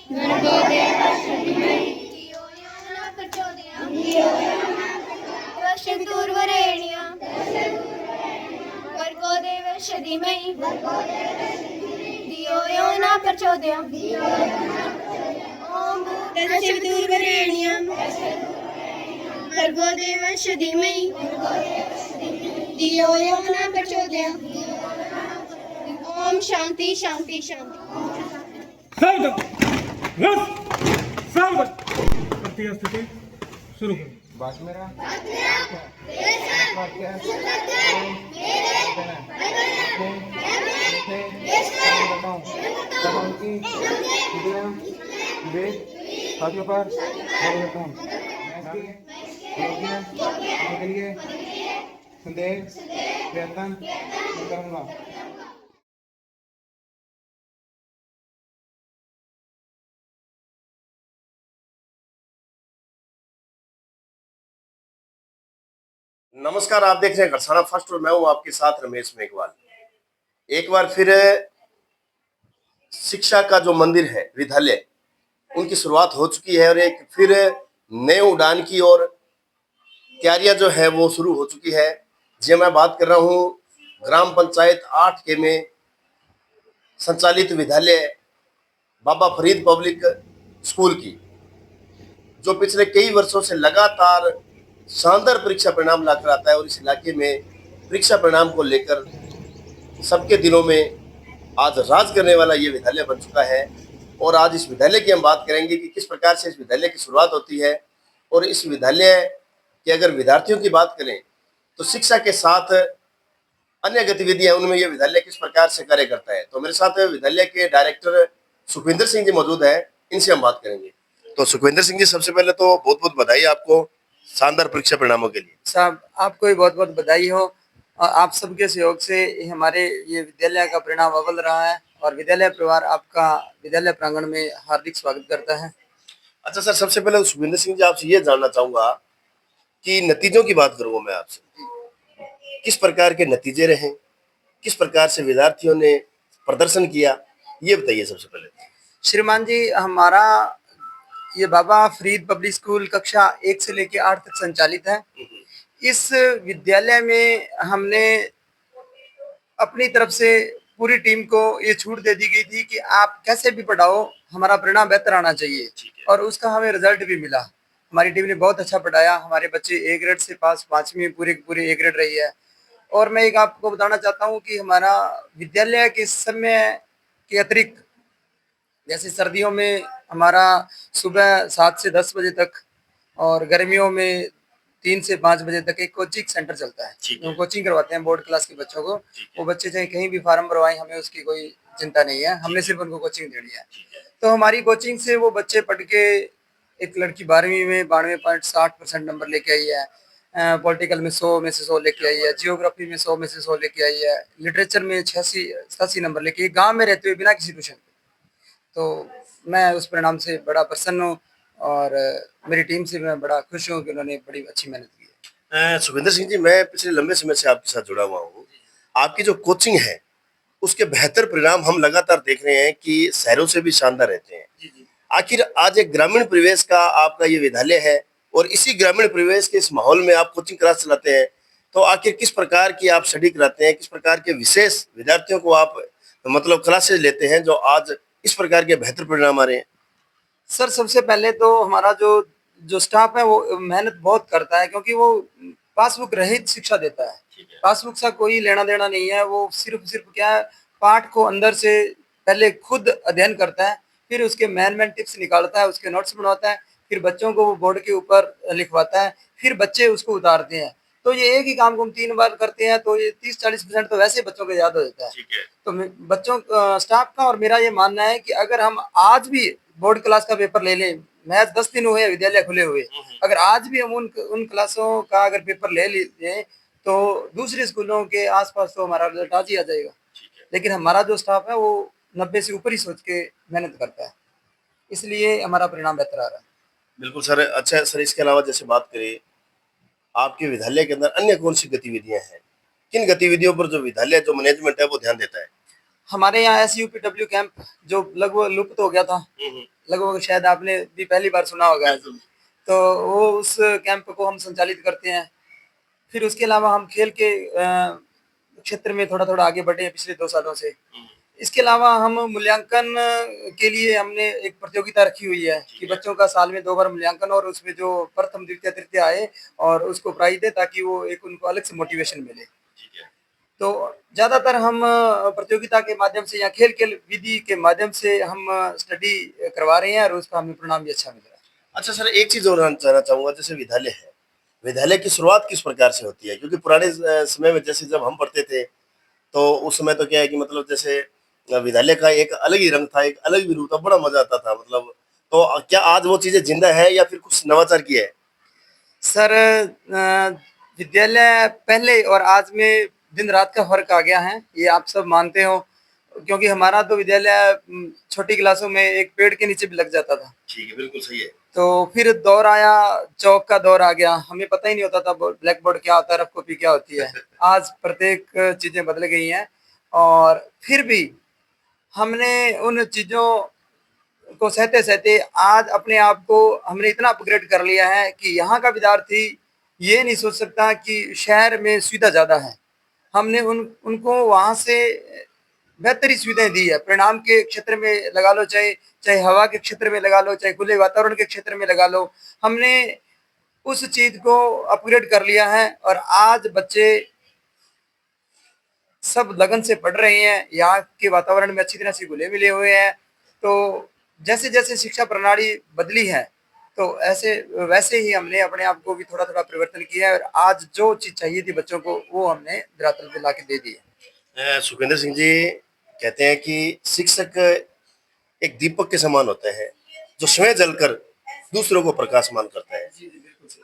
भर्गो देवस्य धीमहि धियो यो न प्रचोदयात् तत्सवितुर्वरेण्यं भर्गो देवस्य धीमहि धियो यो न प्रचोदयात् ओम तत्सवितुर्वरेण्यं भर्गो देवस्य धीमहि धियो यो न प्रचोदयात् ओम शांति शांति शांति। सावधान रस सावधान करती स्थिति शुरू करो। बात मेरा संदेह प्रयत्न करूंगा। नमस्कार, आप देख रहे हैं गढ़साना फर्स्ट और मैं हूं आपके साथ रमेश मेघवाल। एक बार फिर शिक्षा का जो मंदिर है विद्यालय उनकी शुरुआत हो चुकी है और एक फिर नए उड़ान की और तैयारियां जो है वो शुरू हो चुकी है। जी मैं बात कर रहा हूं ग्राम पंचायत 8 के में संचालित विद्यालय बाबा फरीद पब्लिक स्कूल की, जो पिछले कई वर्षों से लगातार शानदार परीक्षा परिणाम लाकर आता है और इस इलाके में परीक्षा परिणाम को लेकर सबके दिलों में आज राज करने वाला ये विद्यालय बन चुका है। और आज इस विद्यालय की हम बात करेंगे कि किस प्रकार से इस विद्यालय की शुरुआत होती है और इस विद्यालय के अगर विद्यार्थियों की बात करें तो शिक्षा के साथ अन्य गतिविधियां उनमें ये विद्यालय किस प्रकार से कार्य करता है। तो मेरे साथ विद्यालय के डायरेक्टर सुखविंदर सिंह जी मौजूद है, इनसे हम बात करेंगे। तो सुखविंदर सिंह जी, सबसे पहले तो बहुत बहुत बधाई आपको शानदार परीक्षा परिणामों के लिए। साहब आपको भी बहुत बहुत बधाई हो और आप सबके सहयोग से हमारे ये विद्यालय का परिणाम अव्वल रहा है और विद्यालय परिवार आपका विद्यालय प्रांगण में हार्दिक स्वागत करता है। अच्छा सर, सबसे पहले सुखविंदर सिंह जी आपसे ये जानना चाहूंगा कि नतीजों की बात करूंगा मैं आपसे, किस प्रकार के नतीजे रहे, किस प्रकार से विद्यार्थियों ने प्रदर्शन किया, ये बताइए सबसे पहले। श्रीमान जी, हमारा ये बाबा फरीद पब्लिक स्कूल कक्षा 1 से लेकर 8 तक संचालित है। इस विद्यालय में हमने अपनी तरफ से पूरी टीम को ये छूट दे दी गई थी कि आप कैसे भी पढ़ाओ, हमारा परिणाम बेहतर आना चाहिए और उसका हमें रिजल्ट भी मिला। हमारी टीम ने बहुत अच्छा पढ़ाया, हमारे बच्चे ए ग्रेड से पास, 5वीं पूरे ए ग्रेड रही है। और मैं एक आपको बताना चाहता हूँ कि हमारा विद्यालय के समय के अतिरिक्त जैसे सर्दियों में हमारा सुबह 7 से 10 बजे तक और गर्मियों में 3 से 5 बजे तक एक कोचिंग सेंटर चलता है। हम कोचिंग करवाते हैं बोर्ड क्लास के बच्चों को। वो बच्चे चाहे कहीं भी फार्म भरवाएं, हमें उसकी कोई चिंता नहीं है, हमने सिर्फ उनको कोचिंग देनी है। तो हमारी कोचिंग से वो बच्चे पढ़ के, एक लड़की 12वीं में 92.60% नंबर लेके आई है, पॉलिटिकल में 100 में से 100 लेके आई है, जियोग्राफी में 100 में से 100 लेके आई है, लिटरेचर में 86 नंबर लेके, गाँव में रहते हुए बिना किसी ट्यूशन। तो मैं उस परिणाम से बड़ा प्रसन्न हूँ और मेरी टीम से मैं बड़ा खुश हूँ कि उन्होंने बड़ी अच्छी मेहनत की है। सुखविंदर सिंह जी, मैं पिछले लंबे समय से आपके साथ जुड़ा हुआ हूँ। आपकी जो कोचिंग है उसके बेहतर परिणाम हम लगातार देख रहे हैं कि शहरों से भी शानदार रहते हैं। आखिर आज एक ग्रामीण परिवेश का आपका ये विद्यालय है और इसी ग्रामीण परिवेश के इस माहौल में आप कोचिंग क्लास चलाते हैं, तो आखिर किस प्रकार की आप स्टडी कराते हैं, किस प्रकार के विशेष विद्यार्थियों को आप मतलब क्लासेस लेते हैं जो आज इस प्रकार के बेहतर परिणाम आ रहे हैं? सर, सबसे पहले तो हमारा जो जो स्टाफ है वो मेहनत बहुत करता है, क्योंकि वो पासबुक रहित शिक्षा देता है। पासबुक से कोई लेना देना नहीं है। वो सिर्फ क्या है, पाठ को अंदर से पहले खुद अध्ययन करता है, फिर उसके मेन टिप्स निकालता है, उसके नोट्स बनवाता है, फिर बच्चों को वो बोर्ड के ऊपर लिखवाता है, फिर बच्चे उसको उतारते हैं। तो ये एक ही काम को हम 3 बार करते हैं तो ये 30-40% तो वैसे बच्चों को याद हो जाता है। तो बच्चों स्टाफ का और मेरा ये मानना है कि अगर हम आज भी बोर्ड क्लास का पेपर ले लें, मैच 10 दिन हुए विद्यालय खुले हुए, अगर आज भी हम उन क्लासों का अगर पेपर ले लें तो दूसरे स्कूलों के आसपास तो हमारा रिजल्ट आज ही आ जाएगा। लेकिन हमारा जो स्टाफ है वो 90 से ऊपर ही सोच के मेहनत करता है, इसलिए हमारा परिणाम बेहतर आ रहा है। बिल्कुल सर। अच्छा सर, इसके अलावा जैसे बात करें आपके विद्यालय के अंदर अन्य कौन सी गतिविधियां हैं, किन गतिविधियों पर जो विद्यालय जो मैनेजमेंट है वो ध्यान देता है? हमारे यहाँ SUPW कैंप जो लगभग लुप्त हो गया था, लगभग शायद आपने भी पहली बार सुना होगा, तो वो उस कैंप को हम संचालित करते हैं। फिर उसके अलावा हम खेल के क्षेत्र में थोड़ा थोड़ा आगे बढ़े हैं पिछले 2 सालों से। इसके अलावा हम मूल्यांकन के लिए हमने एक प्रतियोगिता रखी हुई है कि बच्चों का साल में 2 बार मूल्यांकन, और उसमें जो प्रथम द्वितीय तृतीय आए और उसको प्राइज दे, ताकि वो एक उनको अलग से मोटिवेशन मिले। तो ज्यादातर हम प्रतियोगिता के माध्यम से या खेल के विधि के माध्यम से हम स्टडी करवा रहे हैं, और उसका हमें परिणाम भी अच्छा मिल रहा है। अच्छा सर, एक चीज और जानना चाहूंगा, जैसे विद्यालय है, विद्यालय की शुरुआत किस प्रकार से होती है? क्योंकि पुराने समय में जैसे जब हम पढ़ते थे तो उस समय तो क्या है कि मतलब जैसे विद्यालय का एक अलग ही रंग था, एक अलग भी रूप था, बड़ा मजा आता था मतलब। तो क्या आज वो चीजें जिंदा है या फिर कुछ नवाचार किया है? सर, विद्यालय पहले और आज में दिन रात का फर्क आ गया है, ये आप सब मानते हो, क्योंकि हमारा तो विद्यालय छोटी क्लासों में एक पेड़ के नीचे भी लग जाता था। ठीक है, बिल्कुल सही है। तो फिर दौर आया, चौक का दौर आ गया, हमें पता ही नहीं होता था ब्लैक बोर्ड क्या होता है, रफ कॉपी क्या होती है। आज प्रत्येक चीजें बदल गई हैं, और फिर भी हमने उन चीजों को सहते सहते आज अपने आप को हमने इतना अपग्रेड कर लिया है कि यहाँ का विद्यार्थी ये नहीं सोच सकता कि शहर में सुविधा ज्यादा है। हमने उनको वहां से बेहतरी सुविधाएं दी है, परिणाम के क्षेत्र में लगा लो, चाहे चाहे हवा के क्षेत्र में लगा लो, चाहे खुले वातावरण के क्षेत्र में लगा लो। हमने उस चीज को अपग्रेड कर लिया है, और आज बच्चे सब लगन से पढ़ रहे हैं, यहाँ के वातावरण में अच्छी तरह से घुले मिले हुए हैं। तो जैसे जैसे शिक्षा प्रणाली बदली है, तो ऐसे वैसे ही हमने अपने आप को भी थोड़ा थोड़ा परिवर्तन किया है, और आज जो चीज चाहिए थी बच्चों को वो हमने धरातल पे ला के दे दी है। सुखविंदर सिंह जी कहते हैं कि शिक्षक एक दीपक के समान होते हैं जो स्वयं जलकर दूसरों को प्रकाशमान करता है।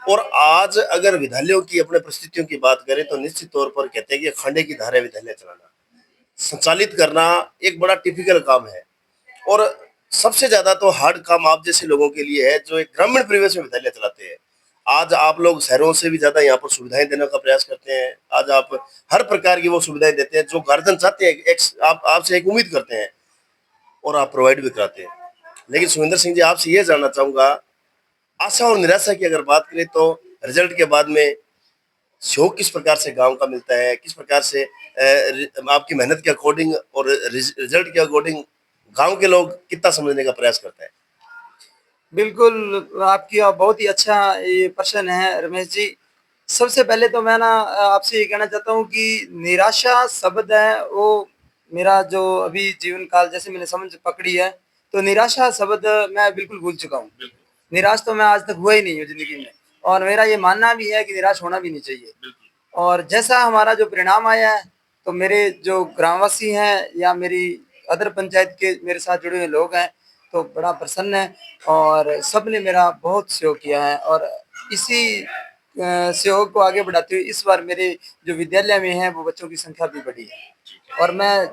और आज अगर विद्यालयों की अपने परिस्थितियों की बात करें तो निश्चित तौर पर कहते हैं कि खंडे की धारे विद्यालय चलाना, संचालित करना एक बड़ा टिपिकल काम है। और सबसे ज्यादा तो हार्ड काम आप जैसे लोगों के लिए है जो एक ग्रामीण परिवेश में विद्यालय चलाते हैं। आज आप लोग शहरों से भी ज्यादा यहाँ पर सुविधाएं देने का प्रयास करते हैं। आज आप हर प्रकार की वो सुविधाएं देते हैं जो गार्जियन चाहते हैं, आप आपसे एक उम्मीद करते हैं, और आप प्रोवाइड भी कराते हैं। लेकिन सुखविंदर सिंह जी, आपसे ये जानना चाहूंगा, आशा और निराशा की अगर बात करें तो रिजल्ट के बाद में सहयोग किस प्रकार से गांव का मिलता है, किस प्रकार से आपकी मेहनत के अकॉर्डिंग और रिजल्ट के अकॉर्डिंग गांव के लोग कितना समझने का प्रयास करते हैं? बिल्कुल, आपकी बहुत ही अच्छा ये प्रश्न है रमेश जी। सबसे पहले तो मैं ना आपसे ये कहना चाहता हूँ कि निराशा शब्द है वो मेरा जो अभी जीवन काल जैसे मैंने समझ पकड़ी है, तो निराशा शब्द मैं बिल्कुल भूल चुका हूँ। निराश तो मैं आज तक हुआ ही नहीं हूँ जिंदगी में, और मेरा ये मानना भी है कि निराश होना भी नहीं चाहिए। और जैसा हमारा जो परिणाम आया है, तो मेरे जो ग्रामवासी हैं या मेरी अदर पंचायत के मेरे साथ जुड़े हुए लोग हैं, तो बड़ा प्रसन्न है, और सब ने मेरा बहुत सहयोग किया है। और इसी सहयोग को आगे बढ़ाते हुए इस बार मेरे जो विद्यालय में है वो बच्चों की संख्या भी बढ़ी है। और मैं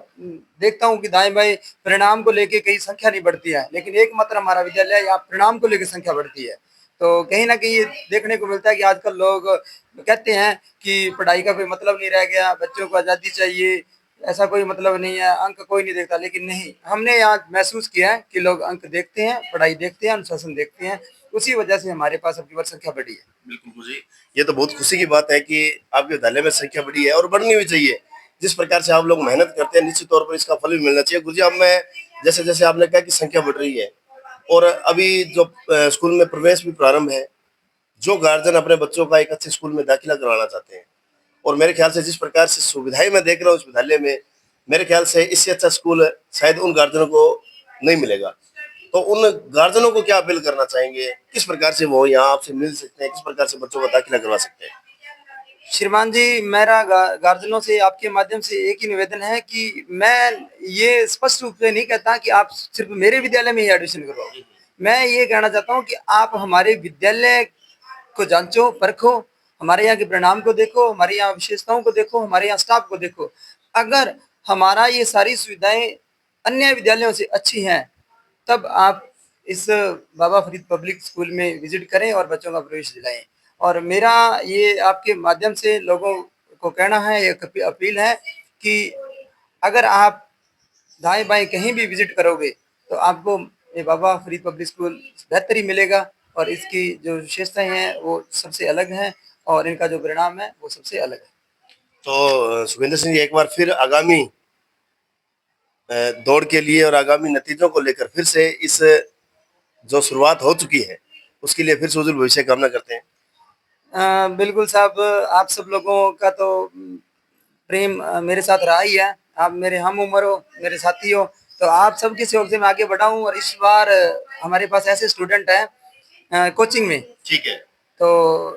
देखता हूँ कि दाएं बाएं परिणाम को लेके कहीं संख्या नहीं बढ़ती है, लेकिन एकमात्र हमारा विद्यालय यहाँ परिणाम को लेकर संख्या बढ़ती है। तो कहीं ना कहीं ये देखने को मिलता है कि आजकल लोग कहते हैं कि पढ़ाई का कोई मतलब नहीं रह गया, बच्चों को आज़ादी चाहिए, ऐसा कोई मतलब नहीं है, अंक कोई नहीं देखता। लेकिन नहीं, हमने यहाँ महसूस किया है कि लोग अंक देखते हैं, पढ़ाई देखते हैं, अनुशासन देखते हैं, उसी वजह से हमारे पास अब की बार संख्या बढ़ी है। बिल्कुल गुरुजी, ये तो बहुत खुशी की बात है कि आपके विद्यालय में संख्या बढ़ी है और बढ़नी भी चाहिए। जिस प्रकार से आप लोग मेहनत करते हैं निश्चित तौर पर इसका फल भी मिलना चाहिए। गुरुजी, अब मैं जैसे जैसे आपने कहा कि संख्या बढ़ रही है और अभी जो स्कूल में प्रवेश भी प्रारंभ है, जो गार्जियन अपने बच्चों का एक अच्छे स्कूल में दाखिला करवाना चाहते हैं, और मेरे ख्याल से जिस प्रकार से सुविधाएं मैं देख रहा हूँ उस विद्यालय में, मेरे ख्याल से इससे अच्छा स्कूल शायद उन गार्जियनों को नहीं मिलेगा। तो उन गार्जियनों को क्या अपील करना चाहेंगे, किस प्रकार से वो यहाँ आपसे मिल सकते हैं, किस प्रकार से बच्चों का दाखिला करवा सकते हैं? श्रीमान जी, मेरा गार्जियनों से आपके माध्यम से एक ही निवेदन है कि मैं ये स्पष्ट रूप से नहीं कहता कि आप सिर्फ मेरे विद्यालय में ही एडमिशन करवाओ। मैं ये कहना चाहता हूँ कि आप हमारे विद्यालय को जांचो, परखो, हमारे यहाँ के परिणाम को देखो, हमारे यहाँ विशेषताओं को देखो, हमारे यहाँ स्टाफ को देखो। अगर हमारा ये सारी सुविधाएं अन्य विद्यालयों से अच्छी हैं, तब आप इस बाबा फरीद पब्लिक स्कूल में विजिट करें और बच्चों का प्रवेश दिलाएं। और मेरा ये आपके माध्यम से लोगों को कहना है, एक अपील है कि अगर आप दाएं बाएं कहीं भी विजिट करोगे तो आपको ये बाबा फरीद पब्लिक स्कूल बेहतर ही मिलेगा, और इसकी जो विशेषताएं हैं वो सबसे अलग हैं, और इनका जो परिणाम है वो सबसे अलग है। तो सुखविंदर सिंह जी, एक बार फिर आगामी दौड़ के लिए और आगामी नतीजों को लेकर फिर से इस जो शुरुआत हो चुकी है उसके लिए फिर से उज्जवल भविष्य की कामना करते हैं। बिल्कुल साहब, आप सब लोगों का तो प्रेम मेरे साथ रहा ही है। आप मेरे हम उम्र हो, मेरे साथी हो, तो आप सबके सहयोग से मैं आगे बढ़ा हूँ। और इस बार हमारे पास ऐसे स्टूडेंट हैं कोचिंग में, ठीक है। तो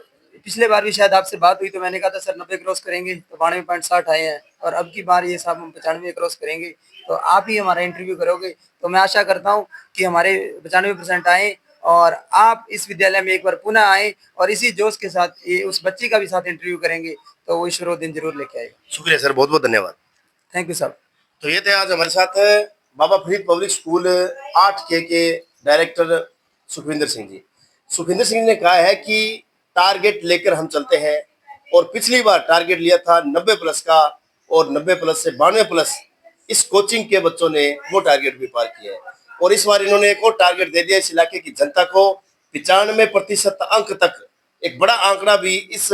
पिछले बार भी शायद आपसे बात हुई तो मैंने कहा था सर 90 क्रॉस करेंगे, तो 92.60 आए हैं, और अब की बार ये साहब हम 95 क्रॉस करेंगे। तो आप ही हमारा इंटरव्यू करोगे, तो मैं आशा करता हूँ कि हमारे 95% आए, और आप इस विद्यालय में एक बार पुनः आए, और इसी जोश के साथ ये उस बच्ची का भी साथ इंटरव्यू करेंगे, तो वो ईश्वर वो दिन जरूर लेके आएगा। शुक्रिया सर, बहुत बहुत धन्यवाद। थैंक यू साहब। तो ये थे आज हमारे साथ बाबा फरीद पब्लिक स्कूल 8K के डायरेक्टर सुखविंदर सिंह जी। सुखविंदर सिंह ने कहा है कि टारगेट लेकर हम चलते हैं, और पिछली बार टारगेट लिया था 90+ का, और 90+ से 92+ इस कोचिंग के बच्चों ने वो टारगेट भी पार किया है। और इस बार इन्होंने एक और टारगेट दे दिया इस इलाके की जनता को, 95% अंक तक एक बड़ा आंकड़ा भी इस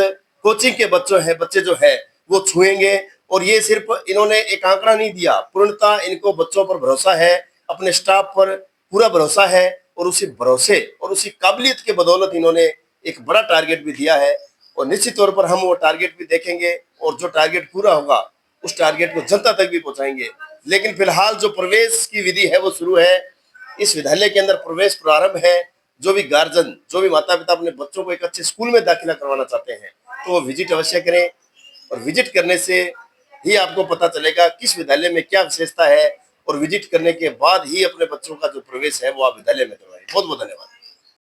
कोचिंग के बच्चे जो है वो छुएंगे। और ये सिर्फ इन्होंने एक आंकड़ा नहीं दिया, पूर्णतः इनको बच्चों पर भरोसा है, अपने स्टाफ पर पूरा भरोसा है, और उसी भरोसे और उसी काबिलियत के बदौलत इन्होंने एक बड़ा टारगेट भी दिया है। और निश्चित तौर पर हम वो टारगेट भी देखेंगे, और जो टारगेट पूरा होगा उस टारगेट को जनता तक भी पहुंचाएंगे। लेकिन फिलहाल जो प्रवेश की विधि है वो शुरू है, इस विद्यालय के अंदर प्रवेश प्रारंभ है। जो भी गार्जियन, जो भी माता पिता अपने बच्चों को एक अच्छे स्कूल में दाखिला करवाना चाहते हैं तो वो विजिट अवश्य करें, और विजिट करने से ही आपको पता चलेगा किस विद्यालय में क्या विशेषता है, और विजिट करने के बाद ही अपने बच्चों का जो प्रवेश है वो आप विद्यालय में करवाएं। बहुत बहुत धन्यवाद।